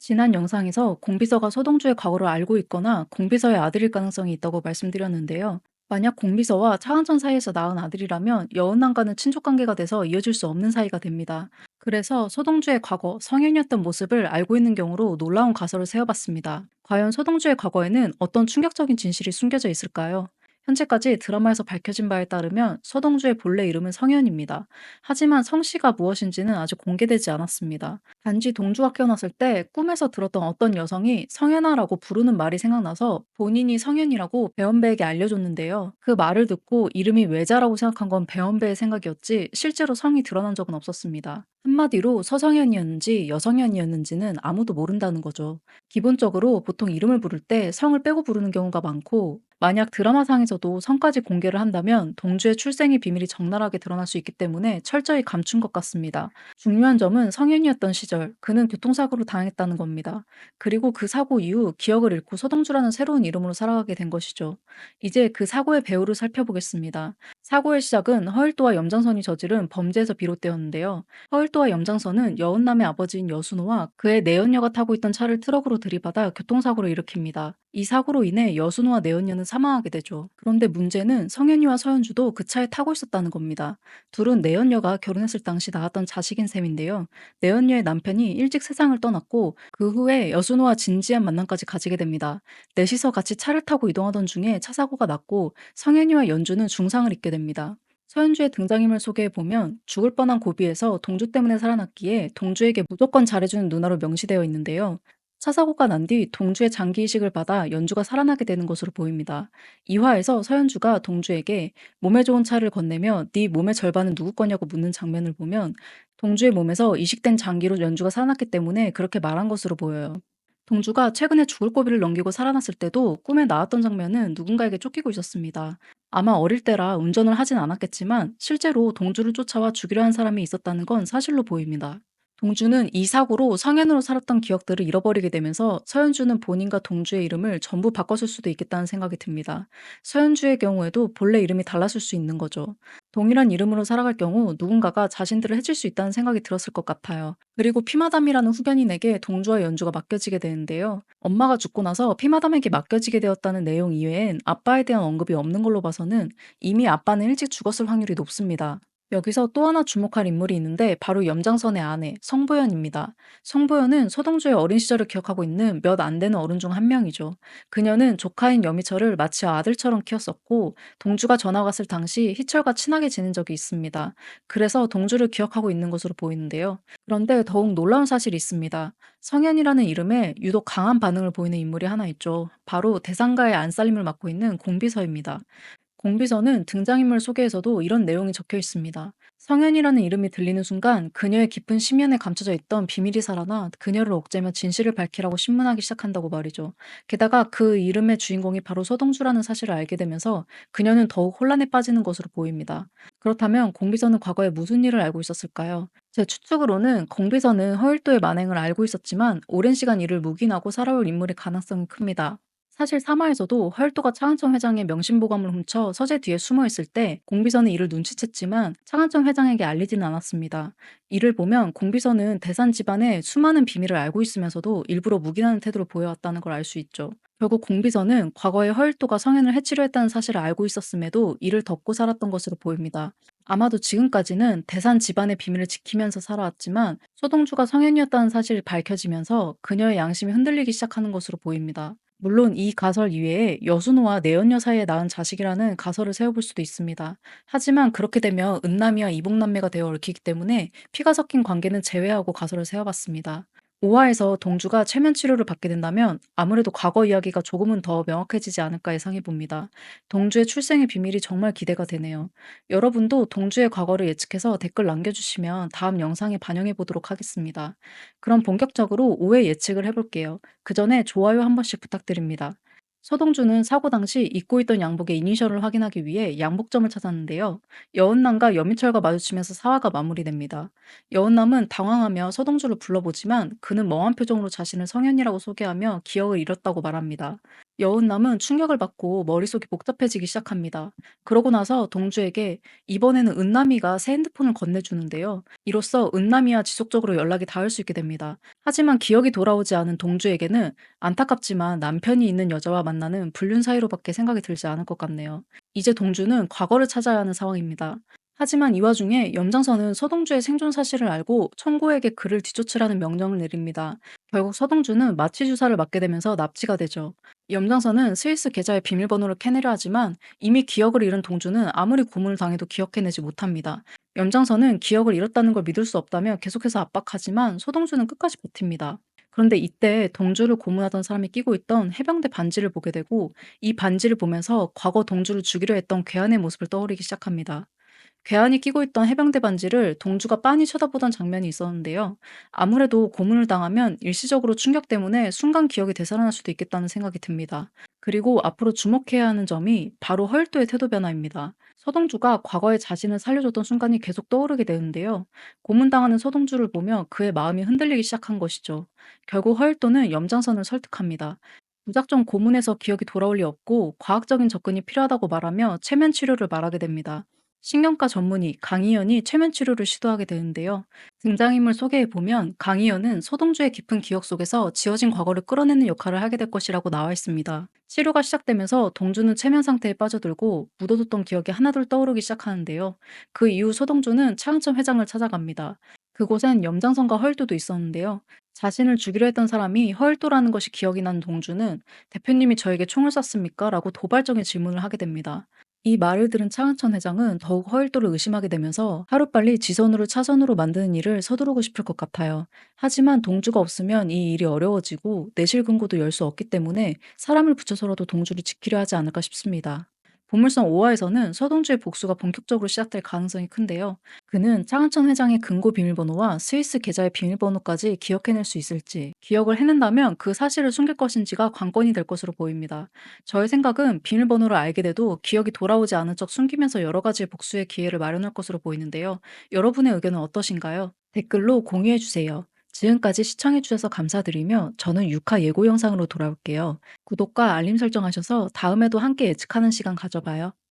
지난 영상에서 공비서가 서동주의 과거를 알고 있거나 공비서의 아들일 가능성이 있다고 말씀드렸는데요. 만약 공비서와 차은천 사이에서 낳은 아들이라면 여운남과는 친족 관계가 돼서 이어질 수 없는 사이가 됩니다. 그래서 서동주의 과거, 성현이었던 모습을 알고 있는 경우로 놀라운 가설을 세워봤습니다. 과연 서동주의 과거에는 어떤 충격적인 진실이 숨겨져 있을까요? 현재까지 드라마에서 밝혀진 바에 따르면 서동주의 본래 이름은 성현입니다. 하지만 성씨가 무엇인지는 아직 공개되지 않았습니다. 단지 동주가 깨어났을 때 꿈에서 들었던 어떤 여성이 성현아라고 부르는 말이 생각나서 본인이 성현이라고 배원배에게 알려줬는데요. 그 말을 듣고 이름이 외자라고 생각한 건 배원배의 생각이었지 실제로 성이 드러난 적은 없었습니다. 한마디로 서성현이었는지 여성현이었는지는 아무도 모른다는 거죠. 기본적으로 보통 이름을 부를 때 성을 빼고 부르는 경우가 많고, 만약 드라마상에서도 성까지 공개를 한다면 동주의 출생의 비밀이 적나라하게 드러날 수 있기 때문에 철저히 감춘 것 같습니다. 중요한 점은 성인이었던 시절, 그는 교통사고로 당했다는 겁니다. 그리고 그 사고 이후 기억을 잃고 서동주라는 새로운 이름으로 살아가게 된 것이죠. 이제 그 사고의 배후를 살펴보겠습니다. 사고의 시작은 허일도와 염장선이 저지른 범죄에서 비롯되었는데요. 허일도와 염장선은 여운남의 아버지인 여순호와 그의 내연녀가 타고 있던 차를 트럭으로 들이받아 교통사고를 일으킵니다. 이 사고로 인해 여순호와 내연녀는 사망하게 되죠. 그런데 문제는 성현이와 서현주도 그 차에 타고 있었다는 겁니다. 둘은 내연녀가 결혼했을 당시 낳았던 자식인 셈인데요. 내연녀의 남편이 일찍 세상을 떠났고 그 후에 여순호와 진지한 만남까지 가지게 됩니다. 넷이서 같이 차를 타고 이동하던 중에 차 사고가 났고 성현이와 연주는 중상을 입게 됩니다. 서현주의 등장인물 소개해 보면 죽을 뻔한 고비에서 동주 때문에 살아났기에 동주에게 무조건 잘해주는 누나로 명시되어 있는데요. 차 사고가 난 뒤 동주의 장기 이식을 받아 연주가 살아나게 되는 것으로 보입니다. 이 화에서 서현주가 동주에게 몸에 좋은 차를 건네며 네 몸의 절반은 누구 거냐고 묻는 장면을 보면 동주의 몸에서 이식된 장기로 연주가 살아났기 때문에 그렇게 말한 것으로 보여요. 동주가 최근에 죽을 고비를 넘기고 살아났을 때도 꿈에 나왔던 장면은 누군가에게 쫓기고 있었습니다. 아마 어릴 때라 운전을 하진 않았겠지만 실제로 동주를 쫓아와 죽이려 한 사람이 있었다는 건 사실로 보입니다. 동주는 이 사고로 성현으로 살았던 기억들을 잃어버리게 되면서 서현주는 본인과 동주의 이름을 전부 바꿨을 수도 있겠다는 생각이 듭니다. 서현주의 경우에도 본래 이름이 달랐을 수 있는 거죠. 동일한 이름으로 살아갈 경우 누군가가 자신들을 해칠 수 있다는 생각이 들었을 것 같아요. 그리고 피마담이라는 후견인에게 동주와 연주가 맡겨지게 되는데요. 엄마가 죽고 나서 피마담에게 맡겨지게 되었다는 내용 이외엔 아빠에 대한 언급이 없는 걸로 봐서는 이미 아빠는 일찍 죽었을 확률이 높습니다. 여기서 또 하나 주목할 인물이 있는데 바로 염장선의 아내 성보연입니다. 성보연은 서동주의 어린 시절을 기억하고 있는 몇 안 되는 어른 중 한 명이죠. 그녀는 조카인 여미철을 마치 아들처럼 키웠었고 동주가 전화 갔을 당시 희철과 친하게 지낸 적이 있습니다. 그래서 동주를 기억하고 있는 것으로 보이는데요. 그런데 더욱 놀라운 사실이 있습니다. 성현이라는 이름에 유독 강한 반응을 보이는 인물이 하나 있죠. 바로 대상가의 안살림을 맡고 있는 공비서입니다. 공비서는 등장인물 소개에서도 이런 내용이 적혀 있습니다. 성현이라는 이름이 들리는 순간 그녀의 깊은 심연에 감춰져 있던 비밀이 살아나 그녀를 옥죄며 진실을 밝히라고 신문하기 시작한다고 말이죠. 게다가 그 이름의 주인공이 바로 서동주라는 사실을 알게 되면서 그녀는 더욱 혼란에 빠지는 것으로 보입니다. 그렇다면 공비서는 과거에 무슨 일을 알고 있었을까요? 제 추측으로는 공비서는 허일도의 만행을 알고 있었지만 오랜 시간 이를 묵인하고 살아올 인물의 가능성이 큽니다. 사실 3화에서도 활도가 차은천 회장의 명심보감을 훔쳐 서재 뒤에 숨어 있을 때 공비서는 이를 눈치챘지만 차은천 회장에게 알리지는 않았습니다. 이를 보면 공비서는 대산 집안의 수많은 비밀을 알고 있으면서도 일부러 묵인하는 태도를 보여왔다는 걸 알 수 있죠. 결국 공비서는 과거에 허일도가 성현을 해치려 했다는 사실을 알고 있었음에도 이를 덮고 살았던 것으로 보입니다. 아마도 지금까지는 대산 집안의 비밀을 지키면서 살아왔지만 소동주가 성현이었다는 사실이 밝혀지면서 그녀의 양심이 흔들리기 시작하는 것으로 보입니다. 물론 이 가설 이외에 여순호와 내연녀 사이에 낳은 자식이라는 가설을 세워볼 수도 있습니다. 하지만 그렇게 되면 은남이와 이복남매가 되어 얽히기 때문에 피가 섞인 관계는 제외하고 가설을 세워봤습니다. 5화에서 동주가 최면 치료를 받게 된다면 아무래도 과거 이야기가 조금은 더 명확해지지 않을까 예상해 봅니다. 동주의 출생의 비밀이 정말 기대가 되네요. 여러분도 동주의 과거를 예측해서 댓글 남겨주시면 다음 영상에 반영해 보도록 하겠습니다. 그럼 본격적으로 5회 예측을 해볼게요. 그 전에 좋아요 한 번씩 부탁드립니다. 서동주는 사고 당시 입고 있던 양복의 이니셜을 확인하기 위해 양복점을 찾았는데요. 여운남과 여미철과 마주치면서 사화가 마무리됩니다. 여운남은 당황하며 서동주를 불러보지만 그는 멍한 표정으로 자신을 성현이라고 소개하며 기억을 잃었다고 말합니다. 여운남은 충격을 받고 머릿속이 복잡해지기 시작합니다. 그러고 나서 동주에게 이번에는 은남이가 새 핸드폰을 건네주는데요. 이로써 은남이와 지속적으로 연락이 닿을 수 있게 됩니다. 하지만 기억이 돌아오지 않은 동주에게는 안타깝지만 남편이 있는 여자와 만나는 불륜 사이로밖에 생각이 들지 않을 것 같네요. 이제 동주는 과거를 찾아야 하는 상황입니다. 하지만 이 와중에 염장선은 서동주의 생존 사실을 알고 청구에게 그를 뒤쫓으라는 명령을 내립니다. 결국 서동주는 마취 주사를 맞게 되면서 납치가 되죠. 염장선은 스위스 계좌의 비밀번호를 캐내려 하지만 이미 기억을 잃은 동주는 아무리 고문을 당해도 기억해내지 못합니다. 염장선은 기억을 잃었다는 걸 믿을 수 없다며 계속해서 압박하지만 서동주는 끝까지 버팁니다. 그런데 이때 동주를 고문하던 사람이 끼고 있던 해병대 반지를 보게 되고 이 반지를 보면서 과거 동주를 죽이려 했던 괴한의 모습을 떠올리기 시작합니다. 괴한이 끼고 있던 해병대 반지를 동주가 빤히 쳐다보던 장면이 있었는데요. 아무래도 고문을 당하면 일시적으로 충격 때문에 순간 기억이 되살아날 수도 있겠다는 생각이 듭니다. 그리고 앞으로 주목해야 하는 점이 바로 허일도의 태도 변화입니다. 서동주가 과거에 자신을 살려줬던 순간이 계속 떠오르게 되는데요. 고문당하는 서동주를 보며 그의 마음이 흔들리기 시작한 것이죠. 결국 허일도는 염장선을 설득합니다. 무작정 고문해서 기억이 돌아올 리 없고 과학적인 접근이 필요하다고 말하며 체면 치료를 말하게 됩니다. 신경과 전문의 강희연이 최면 치료를 시도하게 되는데요. 등장인물 소개해 보면 강희연은 서동주의 깊은 기억 속에서 지워진 과거를 끌어내는 역할을 하게 될 것이라고 나와 있습니다. 치료가 시작되면서 동주는 최면 상태에 빠져들고 묻어뒀던 기억이 하나둘 떠오르기 시작하는데요. 그 이후 서동주는 차은천 회장을 찾아갑니다. 그곳엔 염장선과 허일도도 있었는데요. 자신을 죽이려 했던 사람이 허일도라는 것이 기억이 난 동주는 대표님이 저에게 총을 쐈습니까? 라고 도발적인 질문을 하게 됩니다. 이 말을 들은 차은천 회장은 더욱 허일도를 의심하게 되면서 하루빨리 지선우를 차선으로 만드는 일을 서두르고 싶을 것 같아요. 하지만 동주가 없으면 이 일이 어려워지고 내실 금고도 열 수 없기 때문에 사람을 붙여서라도 동주를 지키려 하지 않을까 싶습니다. 보물선 5화에서는 서동주의 복수가 본격적으로 시작될 가능성이 큰데요. 그는 차은천 회장의 금고 비밀번호와 스위스 계좌의 비밀번호까지 기억해낼 수 있을지, 기억을 해낸다면 그 사실을 숨길 것인지가 관건이 될 것으로 보입니다. 저의 생각은 비밀번호를 알게 돼도 기억이 돌아오지 않은 척 숨기면서 여러 가지의 복수의 기회를 마련할 것으로 보이는데요. 여러분의 의견은 어떠신가요? 댓글로 공유해 주세요. 지금까지 시청해 주셔서 감사드리며 저는 6화 예고 영상으로 돌아올게요. 구독과 알림 설정하셔서 다음에도 함께 예측하는 시간 가져봐요.